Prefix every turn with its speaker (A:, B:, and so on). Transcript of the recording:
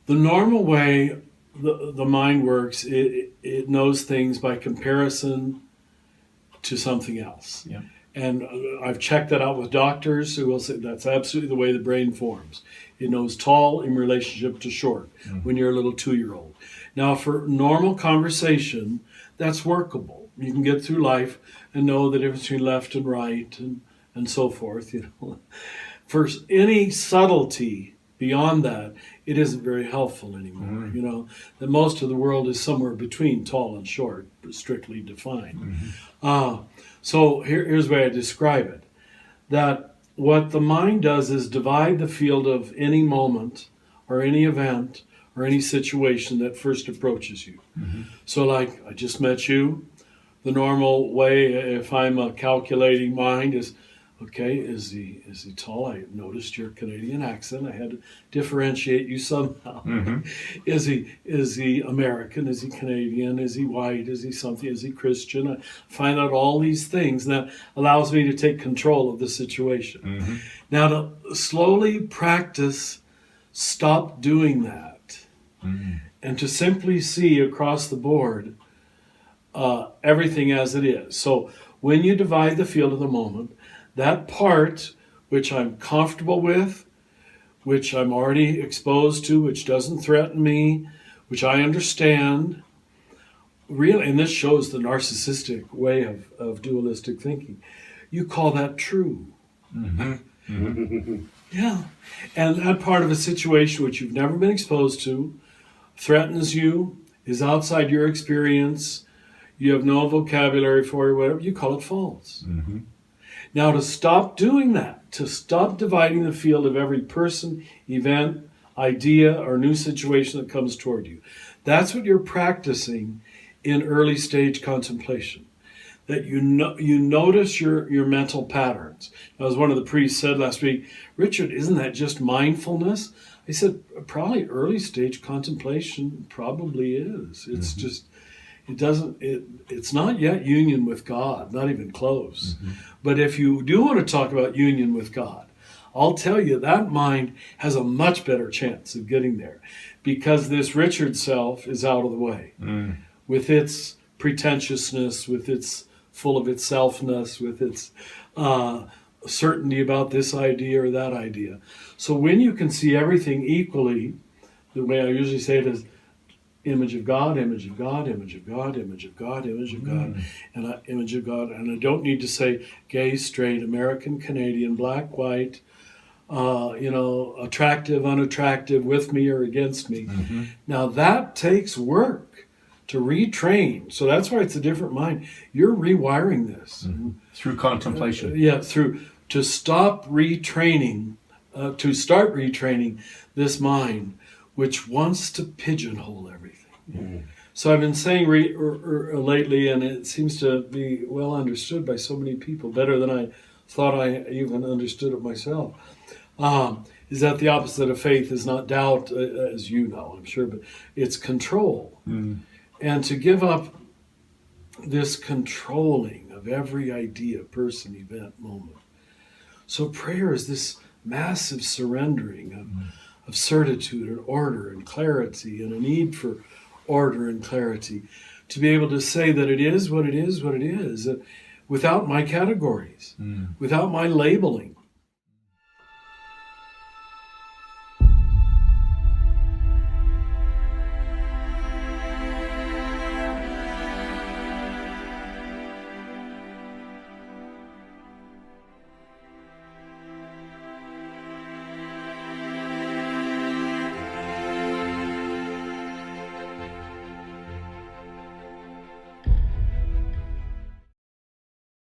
A: The normal way the mind works, it knows things by comparison to something else.
B: Yeah.
A: And I've checked that out with doctors who will say that's absolutely the way the brain forms. It knows tall in relationship to short when you're a little 2-year-old. Now, for normal conversation, that's workable. You can get through life and know the difference between left and right and so forth. For any subtlety beyond that, it isn't very helpful anymore. That most of the world is somewhere between tall and short, strictly defined. So here's the way I describe it. That what the mind does is divide the field of any moment or any event or any situation that first approaches you. So like, I just met you. The normal way, if I'm a calculating mind, is, okay, is he tall? I noticed your Canadian accent. I had to differentiate you somehow. Is he American? Is he Canadian? Is he white? Is he something? Is he Christian? I find out all these things, and that allows me to take control of the situation. Now, to slowly practice, stop doing that, and to simply see across the board everything as it is. So when you divide the field of the moment, that part which I'm comfortable with, which I'm already exposed to, which doesn't threaten me, which I understand, really, and this shows the narcissistic way of dualistic thinking, you call that true. Yeah. And that part of a situation which you've never been exposed to, threatens you, is outside your experience, you have no vocabulary for it, whatever, you call it false. Now, to stop doing that, to stop dividing the field of every person, event, idea, or new situation that comes toward you, that's what you're practicing in early stage contemplation. That you notice your mental patterns. As one of the priests said last week, Richard, isn't that just mindfulness? I said, probably early stage contemplation probably is. It's just, it's not yet union with God, not even close. But if you do want to talk about union with God, I'll tell you that mind has a much better chance of getting there, because this Richard self is out of the way with its pretentiousness, with its full of itselfness, with its certainty about this idea or that idea. So when you can see everything equally, the way I usually say it is image of God, image of God, image of God, image of God, image of God, and image of God. And I don't need to say gay, straight, American, Canadian, black, white, attractive, unattractive, with me or against me. Now that takes work to retrain. So that's why it's a different mind. You're rewiring this.
B: Through contemplation.
A: To stop retraining, to start retraining this mind, which wants to pigeonhole everything. So I've been saying lately, and it seems to be well understood by so many people, better than I thought I even understood it myself, is that the opposite of faith is not doubt, as you know, I'm sure, but it's control. And to give up this controlling of every idea, person, event, moment. So prayer is this massive surrendering of certitude and order and clarity, and a need for order and clarity, to be able to say that it is what it is, without my categories, without my labeling.